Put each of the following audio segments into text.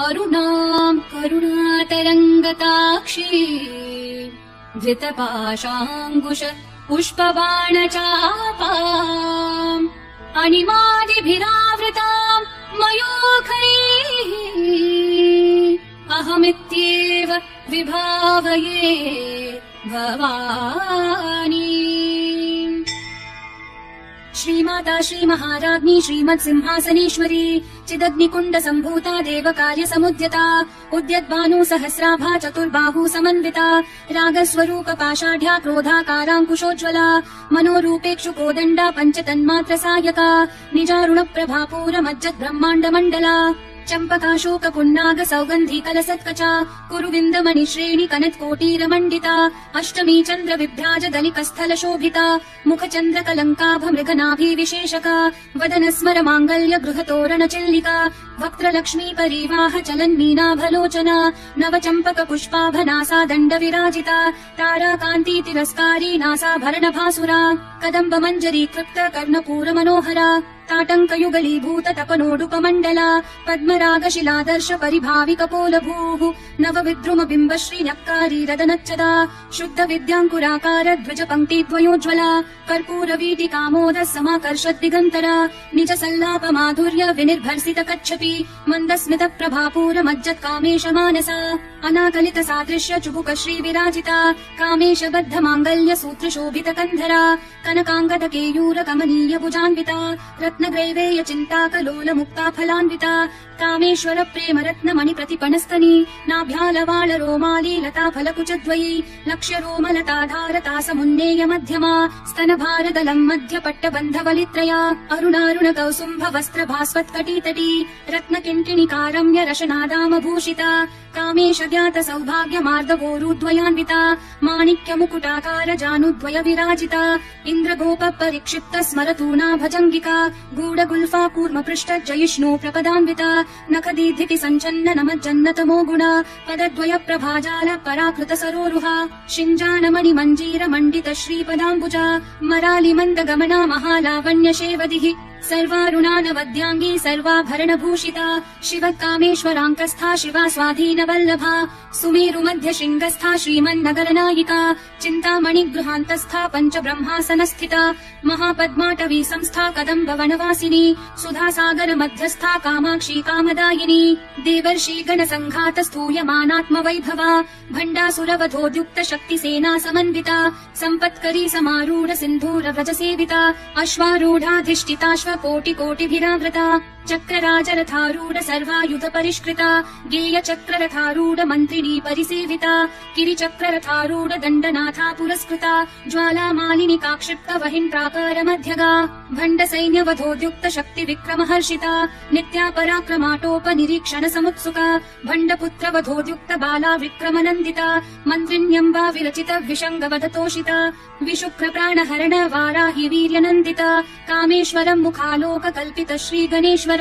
अरुणाम् करुणातरङ्गताक्षी धृतपाशाङ्कुश पुष्पबाणचापाम् अणिमादिभिरावृताम् मयूखैः अहमित्येव विभावये भवानी। श्रीमाता श्रीमहाराज्ञी श्रीमत्सिंहासनेश्वरी चिदग्निकुण्ड सम्भूता देवकार्य समुद्यता उद्यद्भानु सहस्राभा चतुर्बाहु समन्विता रागस्वरूप पाषाढ्या क्रोधाकाराङ्कुशोज्ज्वला मनोरूपेक्षु कोदण्डा पञ्चतन्मात्र सायका निजारुण प्रभापूरमज्जत् ब्रह्माण्ड मण्डला चम्पकाशोक पुन्नाग सौगन्धी कलसत्कचा कुरुविन्दमणि श्रेणि कनत्कोटीरमण्डिता अष्टमी चन्द्र विभ्राज दलिकस्थल शोभिता मुखचन्द्र कलङ्काभ मृगनाभि विशेषका वदन स्मर माङ्गल्य गृहतोरण चिल्लिका वक्त्रलक्ष्मी परिवाह चलन्मीनाभलोचना नव चम्पक पुष्पाभनासा दण्ड विराजिता ताराकान्ति तिरस्कारी नासाभरण भासुरा कदम्ब मञ्जरी कृप्त कर्णपूर मनोहरा ताटङ्कयुगलीभूत तपनोडुपमण्डला पद्मराग शिलादर्श परिभावि कपोलभूः नव विद्रुम बिम्ब श्रीन्यक्कारी रदनच्चदा शुद्ध विद्याङ्कुराकार ध्वज पङ्क्तिद्वयोज्ज्वला कर्पूर वीटिकामोद समाकर्षद् दिगन्तरा निज सल्लाप माधुर्य विनिर्भर्सित कच्छपि मन्दस्मित प्रभापूर मज्जत् कामेश मानसा अनाकलित सादृश्य चुबुक श्री विराजिता कामेश बद्ध माङ्गल्य सूत्र शोभित कन्धरा कनकाङ्गद केयूर कमनीय भुजान्विता रत्नग्रैवेय चिन्ताकलोल मुक्ता फलान्विता कामेश्वर प्रेम रत्न मणि प्रतिपणस्तनी नाभ्यालवाल रोमाली लता फलकुचद्वयी लक्ष्य रोमलताधारता समुन्नेय मध्यमा स्तन भारदलम् मध्य पट्टबन्ध वलित्रया अरुणारुण कौसुम्भ वस्त्र भास्वत्कटीतटी रत्न किङ्किणिकारम्य रशनादाम भूषिता कामेश ज्ञात सौभाग्य मार्दवोरुद्वयान्विता माणिक्य मुकुटाकार जानुद्वय विराजिता इन्द्रगोप परिक्षिप्त स्मरतूना भजङ्गिका गूढ गुल्फा कूर्म पृष्ठ जयिष्णु प्रपदान्विता नखदीधिति सञ्चन्न नमज्जन्नतमो गुणा पदद्वय प्रभाजाल पराकृत सरोरुहा शिञ्जानमणि मञ्जीर मण्डित श्रीपदाम्बुजा मरालि मन्द गमना महालावण्य शेवदिः सर्वारुणानवद्याङ्गी सर्वाभरण भूषिता शिवकामेश्वराङ्कस्था शिवा स्वाधीन वल्लभा सुमेरु मध्य शृङ्गस्था श्रीमन्नगर नायिका चिन्तामणि गृहान्तस्था पञ्च ब्रह्मासनस्थिता महापद्माटवी संस्था कदम्ब वनवासिनी सुधासागर मध्यस्था कामाक्षी कामदायिनी देवर्षि गण सङ्घात स्तूयमानात्म वैभवा भण्डासुरवधोद्युक्त शक्तिसेना समन्विता सम्पत्करी समारूढ सिन्धूर व्रज सेविता अश्वारूढाधिष्ठिता कोटि कोटिभिरावृता चक्रराजरथारूढ सर्वायुध परिष्कृता गेय चक्ररथारूढ मन्त्रिणी परिसेविता किरिचक्ररथारूढ दण्डनाथा पुरस्कृता ज्वालामालिनी काक्षिप्त वहिन् प्राकार मध्यगा भण्ड सैन्यवधोद्युक्त शक्ति विक्रमहर्षिता नित्या पराक्रमाटोप निरीक्षण समुत्सुका भण्डपुत्र वधोद्युक्त बाला विक्रमनन्दिता मन्त्रिण्यम्बा विरचित विशङ्गवधतोषिता विशुक्र प्राणहरण वाराहि वीर्यनन्दिता कामेश्वरम् मुखालोक कल्पित श्री गणेश्वर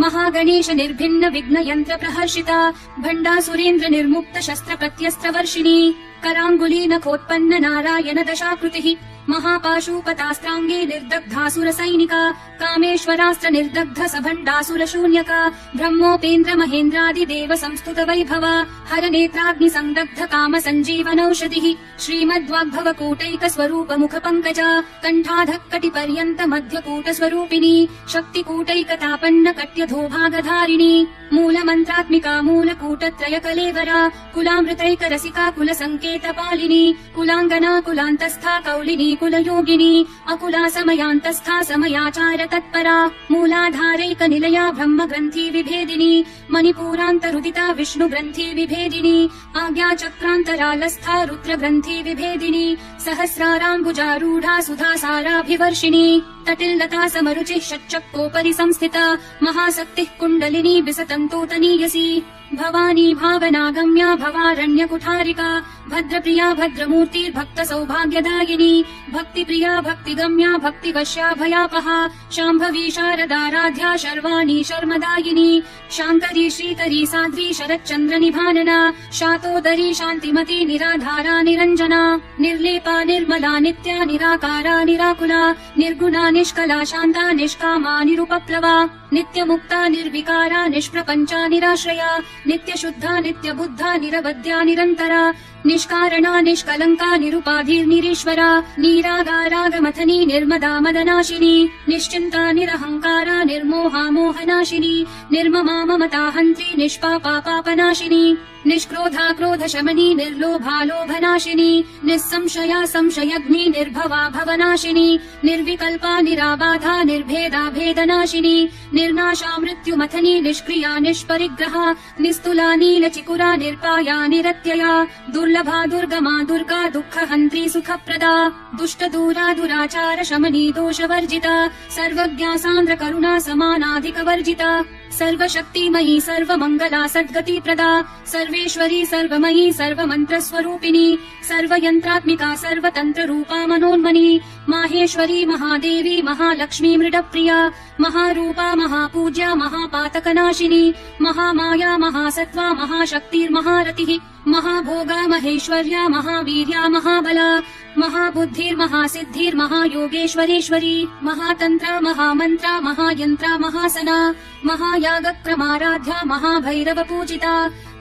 महागणेश निर्भिन्न विघ्न यन्त्र प्रहर्षिता भण्डासुरेन्द्र निर्मुक्त शस्त्र प्रत्यस्त्र वर्षिणी कराङ्गुली नखोत्पन्न नारायण दशाकृतिः महापाशुपतास्त्राङ्गे निर्दग्धासुर सैनिका कामेश्वरास्त्र निर्दग्ध सभण्डासुर शून्यका ब्रह्मोपेन्द्र महेन्द्रादि देव संस्तुत वैभवा हर नेत्राग्नि संदग्ध काम सञ्जीवनौषधिः श्रीमद्वाग्भव कूटैक स्वरूप मुख पङ्कजा कण्ठाधक्कटि पर्यन्त मध्य कूट स्वरूपिणी शक्ति कूटैक तापन्न कट्यधो भागधारिणी मूल मन्त्रात्मिका मूल कूटत्रय कलेवरा कुलामृतैक रसिका कुल संकेत पालिनी कुलाङ्गना कुलान्तस्था कौलिनी कुलयोगिनी अकुला समयान्तस्था समयाचार तत्परा मूलाधारैक निलया ब्रह्म ग्रन्थि विभेदिनी मणिपूरान्तरुदिता विष्णु ग्रन्थि विभेदिनी आज्ञा चक्रान्तरालस्था रुद्र ग्रन्थि विभेदिनी सहस्राराम्बुजारूढा सुधा साराभिवर्षिणी तटिल्लता समरुचिः षट्चक्रोपरि संस्थिता महाशक्तिः कुण्डलिनी विसतन्तोतनीयसी भवानी भावनागम्या भवारण्य कुठारिका भद्रप्रिया भद्रमूर्तिर्भक्त सौभाग्यदायिनी भक्तिप्रिया भक्तिगम्या भक्तिवश्या भयापहा शाम्भवी शारदाराध्या शर्वाणी शर्मदायिनी शाङ्करी श्रीकरी साध्वी शरच्चन्द्र निभानना शातोदरी शान्तिमती निराधारा निरञ्जना निर्लेपा निर्मला नित्या निराकारा निराकुला निर्गुणा निष्कला शान्ता निष्कामा निरुपप्लवा नित्यमुक्ता निर्विकारा निष्प्रपञ्चा निराश्रया नित्यशुद्धा नित्यबुद्धा निरवध्या निरन्तरा निष्कारणा निष्कलङ्का निरुपाधिर्निरीश्वरा निरागारागमथनी निर्मदा मदनाशिनी निश्चिन्ता निरहङ्कारा निर्मोहा मोहनाशिनी निर्ममा ममता हन्त्री निष्पापा पापनाशिनी निष्क्रोधा क्रोधशमनी निर्लोभा लोभनाशिनी निस्संशया संशयग्नि निर्भवा भवनाशिनी निर्विकल्पा निराबाधा निर्भेदा भेदनाशिनी निर्नाशा मृत्युमथनी निष्क्रिया निष्परिग्रहा निस्तुला नीलचिकुरा निर्पाया निरत्यया दुर्लभा दुर्गमा दुर्गा दुःखहन्त्री सुखप्रदा दुष्टदूरा दुराचार शमनी दोषवर्जिता सर्वज्ञा सान्द्र करुणा समानाधिकवर्जिता सर्वशक्तिमयी सर्वमङ्गला सद्गतिप्रदा सर्वेश्वरी सर्वमयी सर्वमन्त्रस्वरूपिणी सर्वयन्त्रात्मिका सर्वतन्त्ररूपा मनोन्मनी माहेश्वरी महादेवी महालक्ष्मी मृडप्रिया महारूपा महापूज्या महापातकनाशिनी महामाया महासत्त्वा महाशक्तिर्महारतिः महाभोगा महेश्वर्या महावीर्या महाबला महाबुद्धिर्महासिद्धिर्महायोगेश्वरेश्वरी महातन्त्रा महामन्त्रा महायन्त्रा महासना महायागक्रमाराध्या महाभैरव पूजिता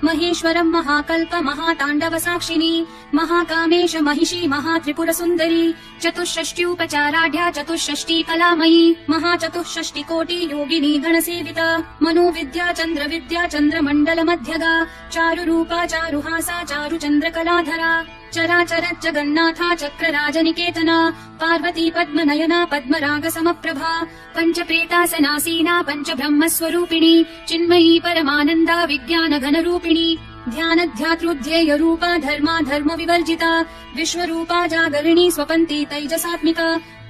महेश्वरम् महाकल्प महाताण्डव साक्षिणी महाकामेश महिषी महात्रिपुरसुन्दरी चतुष्षष्ट्यूपचाराढ्या चतुष्षष्टी कलामयी महाचतुष्षष्टिकोटि योगिनी गणसेविता मनोविद्या चन्द्रविद्या चन्द्रमण्डलमध्यगा चारुरूपा चारुहासा चारुचन्द्रकलाधरा चराचर जगन्नाथा चक्रराजनिकेतना पार्वती पद्मनयना पद्मराग समप्रभा पञ्चप्रेतासनासीना पञ्चब्रह्मस्वरूपिणी चिन्मयी परमानन्दा विज्ञान घनरूपिणी ध्यानध्यातृध्येय रूपा धर्मा धर्म विवर्जिता विश्वरूपा जागरिणी स्वपन्ती तैजसात्मिका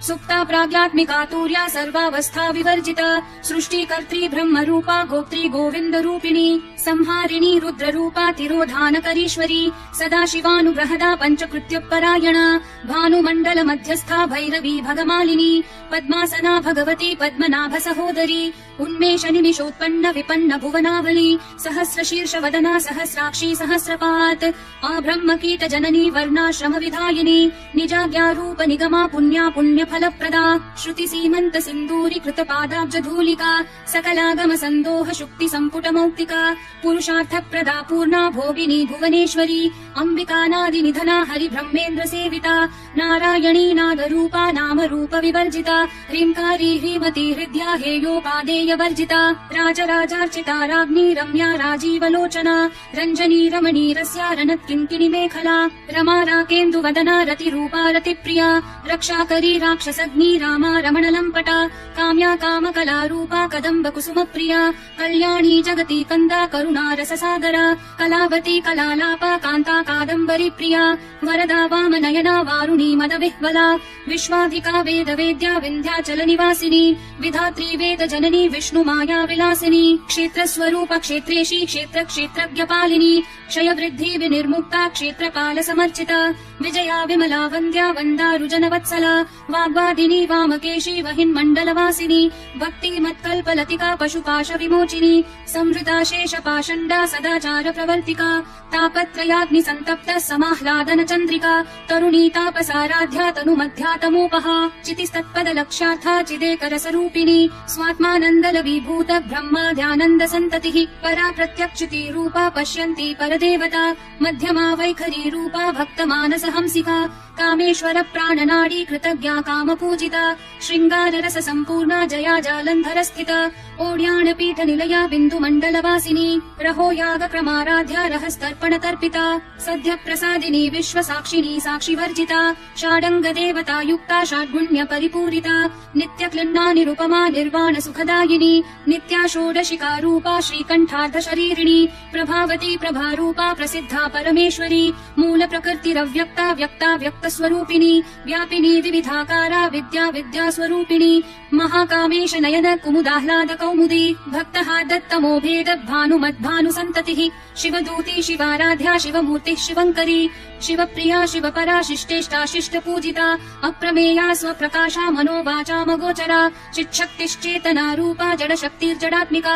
सुप्ता प्राज्ञात्मिका तूर्या सर्वावस्था विवर्जिता सृष्टिकर्त्री ब्रह्मरूपा गोप्त्री गोविन्दरूपिणी संहारिणी रुद्ररूपा तिरोधानकरीश्वरी सदाशिवानुग्रहदा पञ्चकृत्यपरायणा भानुमण्डल मध्यस्था भैरवी भगमालिनी पद्मासना भगवती पद्मनाभ सहोदरी उन्मेष निमिषोत्पन्न विपन्न भुवनावली सहस्रशीर्ष वदना सहस्राक्षी सहस्रपात् आब्रह्मकीट जननी वर्णाश्रम विधायिनी निजाज्ञारूप निगमा पुण्या पुण्य फलप्रदा श्रुति सीमन्त सिन्दूरी कृत पादाब्ज धूलिका सकलागम सन्दोह शुक्ति सम्पुट मौक्तिका पुरुषार्थ प्रदा पूर्णा भोगिनी भुवनेश्वरी अम्बिकानादि निधना हरि ब्रह्मेन्द्र सेविता नारायणी नादरूपा नाम रूप विवर्जिता ह्रींकारी ह्रीमती हृद्या हेयोपादेय वर्जिता राजराजार्चिता राज्ञी रम्या राजीवलोचना रञ्जनी रमणी रस्या रणत्किङ्किणी मेखला रमा राकेन्दु वदना रतिरूपा रतिप्रिया रक्षाकरी राक्षसग्नी रामा रमणलम्पटा काम्या कामकलारूपा कदम्ब कुसुमप्रिया कल्याणी जगती कन्दा करुणा रससागरा कलावती कलालापा कान्ता कादम्बरी प्रिया वरदा वामनयना वारुणी मदविह्वला विश्वाधिका वेदवेद्या विन्ध्याचल निवासिनी विधात्री वेद जननी विष्णुमाया विलासिनी क्षेत्रस्वरूप क्षेत्रेशी क्षेत्र क्षेत्रज्ञपालिनी क्षयवृद्धि विनिर्मुक्ता क्षेत्रकाल समर्चिता विजया विमला वन्द्या वन्दारुजनवत्सला वाग्वादिनी वामकेशी वहिन्मण्डलवासिनी भक्ति मत्कल्पलतिका पशुपाश विमोचिनी संवृता शेष पाषण्डा सदाचार प्रवर्तिका तापत्रयाग्नि संतप्त समाह्लादन चन्द्रिका तरुणी तापसाराध्या तनुमध्या तमोपहा चितिस्तत्पद लक्ष्यार्था चिदेकरसरूपिणी स्वात्मानन्दल विभूत ब्रह्माद्यानन्द सन्ततिः परा प्रत्यक्षिति रूपा पश्यन्ति परदेवता मध्यमा वैखरी रूपा भक्तमानस हंसिका कामेश्वर प्राणनाडी कृतज्ञा कामपूजिता श्रृंगार रस संपूर्णा जया जालन्धर स्थिता ओड्याण पीठ निलया बिंदु मण्डलवासिनी रहो याग क्रमाराध्या रहस्तर्पण तर्पिता सद्य प्रसादिनी विश्व साक्षिणी साक्षि वर्जिता षाडंग देवता युक्ता षड्गुण्य परिपूरिता नित्य क्लिन्ना निरुपमा निर्वाण सुखदायिनी नित्या षोडशिका रूपा श्रीकण्ठार्ध शरीरिणी प्रभावती प्रभारूपा प्रसिद्धा परमेश्वरी मूल प्रकृतिरव्यक्ता व्यक्ता व्यक्त स्वरूपिणी व्यापिनी विविधाकारा विद्या विद्या स्वरूपिणी महाकामेश नयन कुमुदाह्लाद कौमुदी भक्तः दत्तमो भेद भानुमद्भानु सन्ततिः शिवदूती शिवाराध्या शिवमूर्तिः शिवङ्करी शिवप्रिया शिवपरा शिष्टेष्टा शिष्ट पूजिता अप्रमेया स्वप्रकाशा मनोवाचामगोचरा चिच्छक्तिश्चेतना रूपा जडशक्तिर्जडात्मिका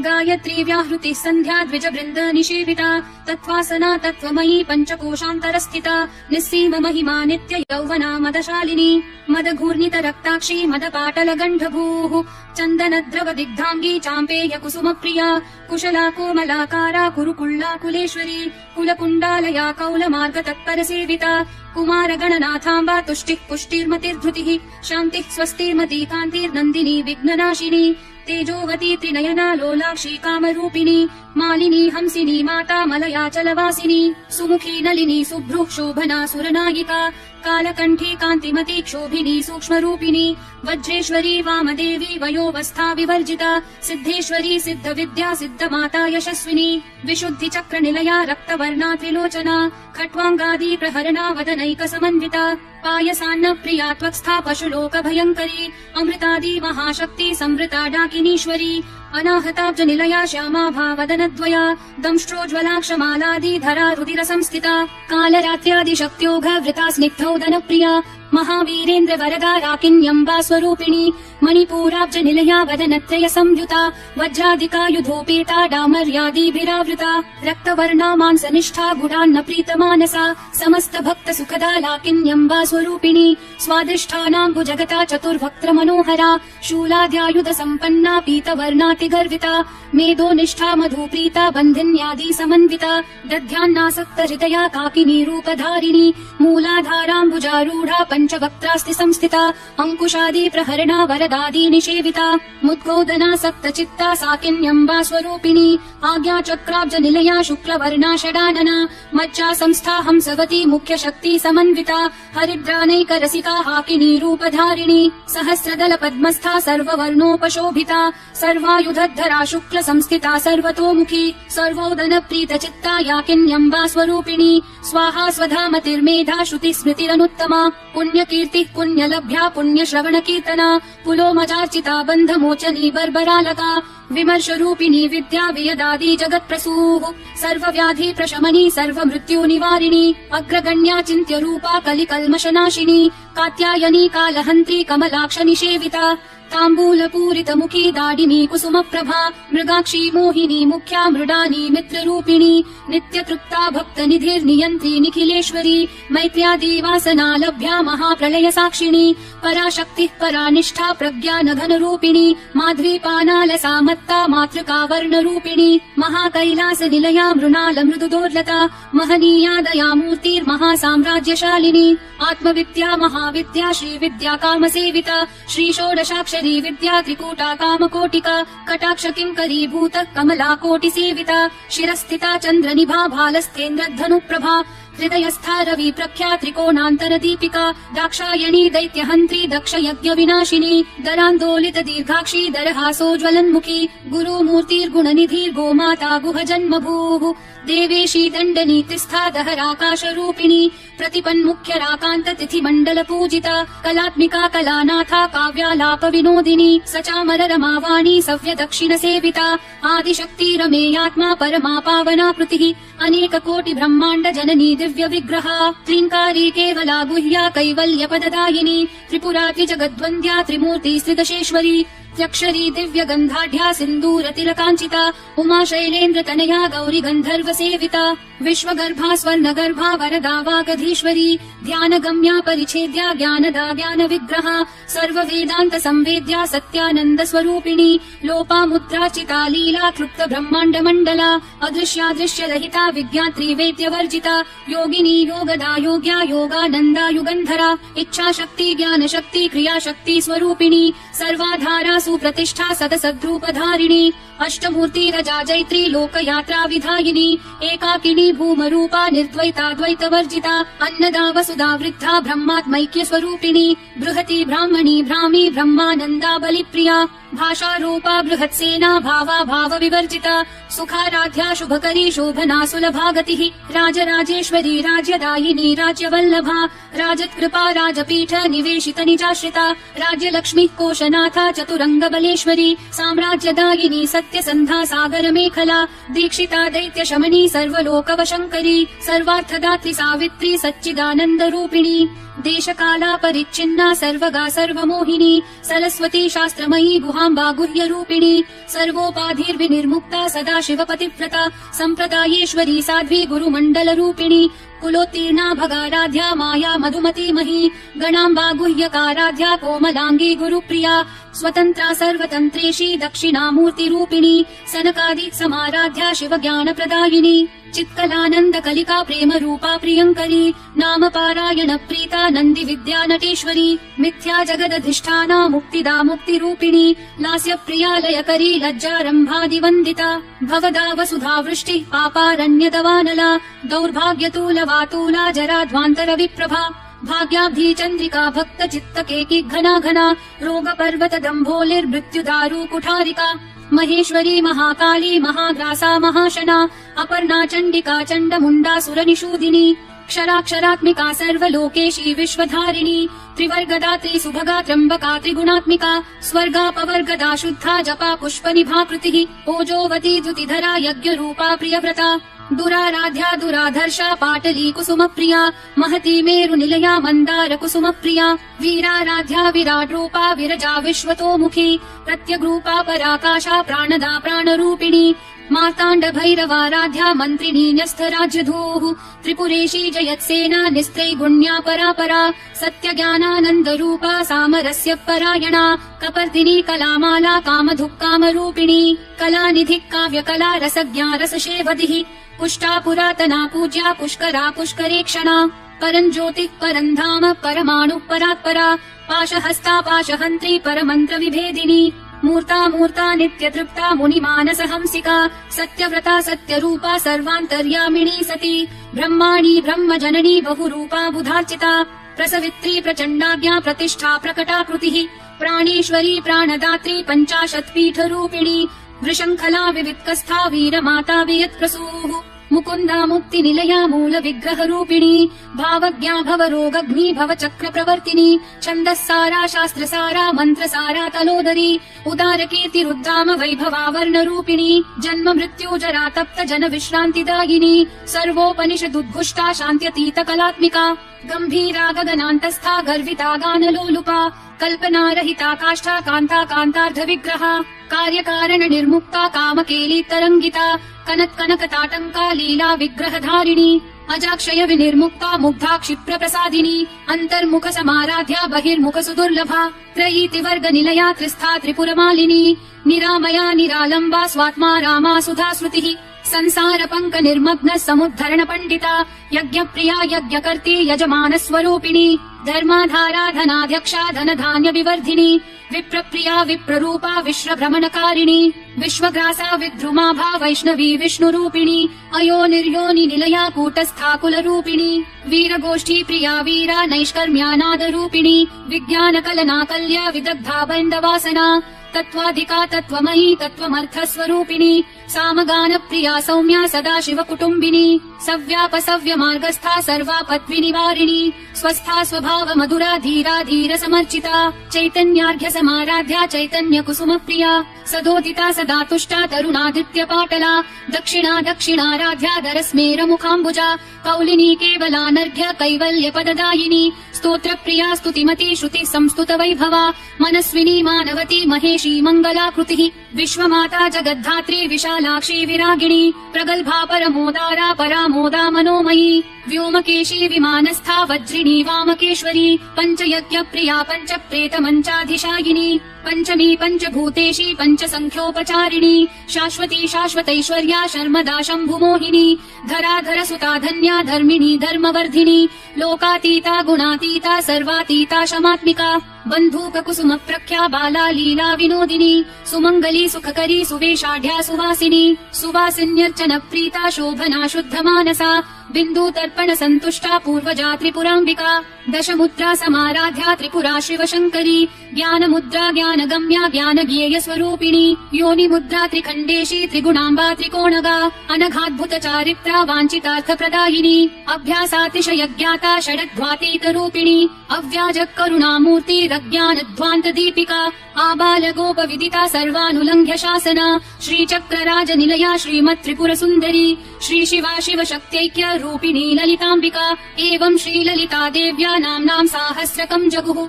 गायत्री व्याहृतिः सन्ध्या द्विजवृन्द निषेविता तत्त्वासना तत्त्वमयी पञ्चकोशान्तरस्थिता निस्सीम महिमा नित्य यौवना मदशालिनी मदघूर्णित रक्ताक्षी मदपाटल गण्डभूः चन्दनद्रव दिग्धाङ्गी चाम्पेय कुसुम प्रिया कुशला कोमलाकारा कुरुकुल्ला कुलेश्वरी कुलकुण्डालया कौलमार्ग तत्पर सेविता कुमार गणनाथाम्बा तुष्टिः पुष्टिर्मतिर्धृतिः शान्तिः स्वस्तिर्मती कान्तिर्नन्दिनी विघ्ननाशिनी तेजोवती त्रिनयना लोलाक्षी कामरूपिणी मालिनी हंसिनी माता मलयाचलवासिनी सुमुखी नलिनी सुभ्रुः शोभना सुरनायिका कालकण्ठी कान्तिमती क्षोभिनी सूक्ष्मरूपिणी वज्रेश्वरी वामदेवी वयोवस्था विवर्जिता सिद्धेश्वरी सिद्धविद्या सिद्धमाता यशस्विनी विशुद्धि चक्र निलया रक्तवर्णा त्रिलोचना खट्वाङ्गादी प्रहरणा वदनैक समन्विता पायसान्न प्रिया त्वक्स्था पशुलोक भयङ्करी अमृतादि महाशक्ति संवृता डाकिनीश्वरी अनाहताब्ज निलया श्यामा भावदनद्वया दंष्ट्रोज्ज्वलाक्षमालादि धरा रुधिर संस्थिता कालरात्र्यादि शक्त्योघवृता स्निग्धौदन प्रिया महावीरेन्द्र वरदा राकिन्यम्बा स्वरूपिणी मणिपूराब्ज निलया वदनत्रय संयुता वज्रादिकायुधोपेता डामर्यादिभिरावृता रक्तवर्णा मांसनिष्ठा गुणान्न प्रीतमानसा समस्त भक्त सुखदा लाकिन्यम्बा स्वरूपिणी स्वादिष्ठानाम्बु जगता चतुर्भक्त्र मनोहरा शूलाद्यायुध सम्पन्ना पीतवर्णातिगर्विता मेधोनिष्ठा मधुप्रीता बन्धिन्यादि समन्विता दध्यान्नासक्त हृदया काकिनी रूपधारिणी मूलाधाराम्बुजारूढा पञ्चवक्त्रास्ति संस्थिता अंकुशादि प्रहरणा वरदादि निषेविता मुद्गोदना सप्तचित्ता साकिन्यम्बा स्वरूपिणी आज्ञाचक्राब्ज निलया शुक्लवर्णा षडानना मज्जा संस्था हंसवती मुख्य शक्ति समन्विता हरिद्रानैक रसिका हाकिनी रूपधारिणी सहस्रदल पद्मस्था सर्ववर्णोपशोभिता सर्वायुधधरा शुक्ल संस्थिता सर्वतोमुखी सर्वोदन प्रीत चित्ता याकिन्यम्बा स्वरूपिणी स्वाहा स्वधामतिर्मेधा श्रुति स्मृतिरनुत्तमा पुण्यकीर्तिः पुण्यलभ्या पुण्यश्रवण कीर्तना पुलोमजार्चिता बन्धमोचनी बर्बरालका विमर्श रूपिणी विद्या वियदादि जगत्प्रसूः सर्वव्याधि प्रशमनी सर्वमृत्यु निवारिणी अग्रगण्या चिन्त्य रूपा कलिकल्मषनाशिनी कात्यायनी कालहन्त्री कमलाक्ष निषेविता ताम्बूलपूरित मुखी दाडिनी कुसुम प्रभा मृगाक्षी मोहिनी मुख्या मृडानी मित्ररूपिणी नित्यतृप्ता भक्त निधिर्नियन्त्री निखिलेश्वरी मैत्र्यादि वासना लभ्या महाप्रलय साक्षिणी पराशक्तिः परानिष्ठा प्रज्ञान घन रूपिणी माध्वीपानालसा मत्ता मातृका वर्ण रूपिणी महाकैलास निलया मृणाल मृदुदोर्लता महनीया दया मूर्तिर्महासाम्राज्यशालिनी आत्मविद्या महाविद्या श्रीविद्या कामसेविता श्री षोडशाक्षरी विद्या त्रिकूटा कामकोटिका कटाक्ष किङ्करी भूत कमला कोटि सेविता शिरस्थिता चन्द्रनिभा भालस्तेन्द्रधनुप्रभा हृदयस्था रवि प्रख्या त्रिकोणान्तर दीपिका दाक्षायणी दैत्यहन्त्री दक्ष यज्ञ विनाशिनी दरान्दोलित दीर्घाक्षी दरहासोज्ज्वलन्मुखी गुरुमूर्तिर्गुणनिधिर्गोमाता गुह जन्मभूः देवेशी दण्डनीतिस्था दहराकाश रूपिणी प्रतिपन्मुख्य राकान्त तिथि मण्डल पूजिता कलात्मिका कलानाथा काव्यालाप विनोदिनी सचामर रमावाणी सव्य दक्षिण सेविता आदिशक्ति रमेयात्मा परमा पावना कृतिः अनेक कोटि ब्रह्माण्ड जननी दिव्य विग्रहा त्रिङ्कारी केवला गुह्या कैवल्य पददायिनी त्रिपुरा त्रिजगद्वन्द्या त्रिमूर्ति स्त्रिदशेश्वरी त्यक्षरी दिव्य गन्धाढ्या सिन्दूर तिलकाञ्चिता उमा शैलेन्द्र तनया गौरी गन्धर्व सेविता विश्वगर्भा स्वर्णगर्भा वरदा वागधीश्वरी ध्यान गम्या परिच्छेद्या ज्ञानदा ज्ञान विग्रहा सर्व वेदान्त संवेद्या सत्यानन्द स्वरूपिणी लोपामुद्राचिता लीला क्लुप्त ब्रह्माण्ड मण्डला अदृश्यादृश्य रहिता विज्ञात्री वेद्यवर्जिता योगिनी योगदा योग्या योगानन्दा युगन्धरा इच्छा शक्ति ज्ञान शक्ति क्रिया शक्ति स्वरूपिणी सर्वाधारा सुप्रतिष्ठा सदसद्रूपधारिणी अष्टमूर्ति रजा जैत्री लोकयात्रा विधायिनी एकाकिनी भूमरूपा निर्द्वैता द्वैतवर्जिता अन्नदा वसुधा वृद्धा ब्रह्मात्मैक्य स्वरूपिणी बृहती ब्राह्मणी भ्रामी ब्रह्मानन्दा बलिप्रिया भाषा रूपा बृहत्सेना भावा भाव विवर्जिता सुखाराध्या शुभकरी शोभना सुलभा गतिः राजराजेश्वरी राज्यदायिनी राज्यवल्लभा राजत्कृपा राजपीठ निवेशित निजाश्रिता राज्यलक्ष्मी कोशनाथा चतुरंग बलेश्वरी साम्राज्यदायिनी सत्यसन्धा सागर मेखला दीक्षिता दैत्य शमनी सर्वलोकवशङ्करी सर्वार्थदात्री सावित्री सच्चिदानन्द रूपिणी देशकाला परिच्छिन्ना सर्वगा सर्वमोहिनी सरस्वती शास्त्रमयी गुहाम्बा गुह्यरूपिणी सर्वोपाधिर्विनिर्मुक्ता सदा शिवपतिव्रता सम्प्रदायेश्वरी साध्वी गुरुमण्डलरूपिणी कुलोत्तीर्णा भगाराध्या माया मधुमती मही गणाम्बा गुह्यकाराध्या कोमलांगी गुरुप्रिया स्वतन्त्रा सर्वतन्त्रेशी दक्षिणामूर्तिरूपिणी सनकादिक समाराध्या शिवज्ञानप्रदायिनी चित्कलानन्द कलिका प्रेम रूपा प्रियङ्करी नाम पारायण प्रीता नन्दी विद्या नटेश्वरी मिथ्या जगदधिष्ठाना मुक्तिदा मुक्तिरूपिणी लास्य प्रियालयकरी लज्जारम्भादिवन्दिता भवदा वसुधा वृष्टिः पापारण्यदवानला दौर्भाग्यतूलवातूला जराध्वान्तर विप्रभा भाग्याब्धी चन्द्रिका भक्त चित्तकेकी घना घना रोग पर्वत दम्भोलिर्मृत्युदारु कुठारिका महेश्वरी महाकाली महाग्रासा महाशना अपर्णा चण्डिका चण्डमुण्डा सुरनिषूदिनी क्षराक्षरात्मिका सर्वलोकेशी विश्वधारिणी त्रिवर्गदात्री सुभगा त्र्यम्बका त्रिगुणात्मिका स्वर्गापवर्गदा शुद्धा जपा पुष्पनिभाकृतिः ओजोवती द्युतिधरा यज्ञरूपा प्रियव्रता दुराराध्या दुराधर्षा पाटली कुसुमप्रिया महती मेरुनिलया मन्दार कुसुमप्रिया वीराराध्या विराट्रूपा विरजा विश्वतोमुखी प्रत्यग्रूपा पराकाशा प्राणदा प्राणरूपिणी मार्ताण्ड भैरवाराध्या मन्त्रिणी न्यस्तराज्यधूः त्रिपुरेशी जयत्सेना निस्त्रैगुण्या परापरा सत्यज्ञानानन्दरूपा सामरस्य परायणा कपर्दिनी कलामाला कामधुक्कामरूपिणी कलानिधिः काव्यकला रसज्ञा रसशेवधिः पुष्टा पुरातना पूज्या पुष्करा पुष्करेक्षणा परञ्ज्योतिः परन्धाम परमाणुः परात्परा पाशहस्ता पाशहन्त्री परमन्त्र विभेदिनी मूर्ता मूर्ता नित्यतृप्ता मुनिमानसहंसिका सत्यव्रता सत्यरूपा सर्वान्तर्यामिणी सती ब्रह्माणी ब्रह्मजननी बहुरूपा बुधार्चिता प्रसवित्री प्रचण्डाज्ञा प्रतिष्ठा प्रकटाकृतिः प्राणेश्वरी प्राणदात्री पञ्चाशत्पीठरूपिणी वृषङ्खला विवित्कस्था वीरमाता वियत्प्रसूः मुकुन्दा मुक्तिनिलया मूल विग्रहरूपिणी भावज्ञा भवरोगग्नी भवचक्रप्रवर्तिनी छन्दस्सारा शास्त्रसारा मन्त्रसारा तलोदरी उदारकीर्तिरुद्दाम वैभवावर्णरूपिणी जन्म मृत्यु जरा तप्त जन विश्रान्तिदायिनी सर्वोपनिषदुद्घुष्टा शान्त्यतीत कलात्मिका गम्भीरा गगनान्तस्था गर्विता गानलोलुपा कल्पनारहिता काष्ठा कान्ता कान्तार्ध विग्रहा कार्यकारण निर्मुक्ता कामकेली तरङ्गिता कनत्कनकताटङ्का लीला विग्रहधारिणी अजाक्षय विनिर्मुक्ता मुग्धा क्षिप्र प्रसादिनी अन्तर्मुख समाराध्या बहिर्मुख सुदुर्लभा त्रयीतिवर्ग निलया त्रिस्था त्रिपुरमालिनी निरामया निरालम्बा स्वात्मा रामा सुधा श्रुतिः संसार पंक निर्मग्न समुद्धरण पंडिता यज्ञ प्रिया यज्ञकर्ती यजमान स्वरूपिणी धर्माधारा धनाध्यक्षा धन धान्य विवर्धिनी विप्रप्रिया विप्ररूपा विश्व भ्रमणकारिणी विश्वग्रासा विद्रुमाभा वैष्णवी विष्णुरूपिणी अयो निर्योनि निलया कूटस्था कुलरूपिणी वीरगोष्ठी प्रिया वीरा नैष्कर्म्यानादरूपिणी विज्ञान कलना कल्या विदग्धा बन्दवासना तत्त्वाधिका तत्त्वमयी तत्त्वमर्थस्वरूपिणी सामगान प्रिया सौम्या सदा शिव कुटुम्बिनी सव्याप सव्य मार्गस्था सर्वापत्वि निवारिणी स्वस्था स्वभाव मधुरा धीरा धीर समर्चिता चैतन्यार्घ्य समाराध्या चैतन्य कुसुम प्रिया सदोदिता सदा तुष्टा तरुणादित्य पाटला दक्षिणा दक्षिणाराध्या दरस्मेर मुखाम्बुजा कौलिनी केवलानर्घ्य कैवल्य पददायिनी स्तोत्र प्रिया स्तुतिमती श्रुति संस्तुत वैभवा मनस्विनी मानवती महेशी मंगलाकृतिः विश्वमाता जगद्धात्री विशालाक्षी विरागिणी प्रगल्भा परमोदारा परामोदा मनोमयी व्योमकेशी विमानस्था वज्रिणी वामकेश्वरी पञ्चयज्ञ प्रिया पञ्च प्रेत मञ्चाधिशायिनी पञ्चमी पञ्चभूतेशी पञ्चसङ्ख्योपचारिणी शाश्वती शाश्वतैश्वर्या शर्मदा शम्भुमोहिनी धराधर सुता धन्या धर्मिणी धर्मवर्धिनी लोकातीता गुणातीता सर्वातीता शमात्मिका बन्धूक कुसुम प्रख्या बाला लीला विनोदिनी सुमंगली सुखकरी सुवेशाढ्या सुवासिनी सुवासिन्यर्चन प्रीता शोभना शुद्ध मानसा बिन्दु तर्पण संतुष्टा पूर्वजा त्रिपुराम्बिका दशमुद्रा समाराध्या त्रिपुरा शिवशङ्करी ज्ञान मुद्रा ज्ञान गम्या ज्ञान ज्ञेय स्वरूपिणी योनि मुद्रा त्रिखण्डेशी त्रिगुणाम्बा त्रिकोणगा अनघाद्भुत चारित्रा वाञ्छितार्थ प्रदायिनी अभ्यासातिशय ज्ञाता षडध्वातीत रूपिणी अव्याज करुणामूर्ति रज्ञान ध्वान्त दीपिका आबाल गोप विदिता सर्वानुलङ्घ्य शासना श्रीचक्र राज निलया श्रीमत् त्रिपुर सुन्दरी श्री शिवा शिव शक्त्यैक्य स्वरूपिणी ललिताम्बिका एवं श्रीललिता देव्या नाम्नां साहस्रकं जगुः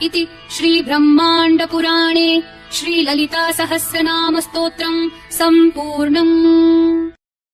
इति श्रीब्रह्माण्डपुराणे श्रीललिता सहस्रनाम स्तोत्रम् सम्पूर्णम्।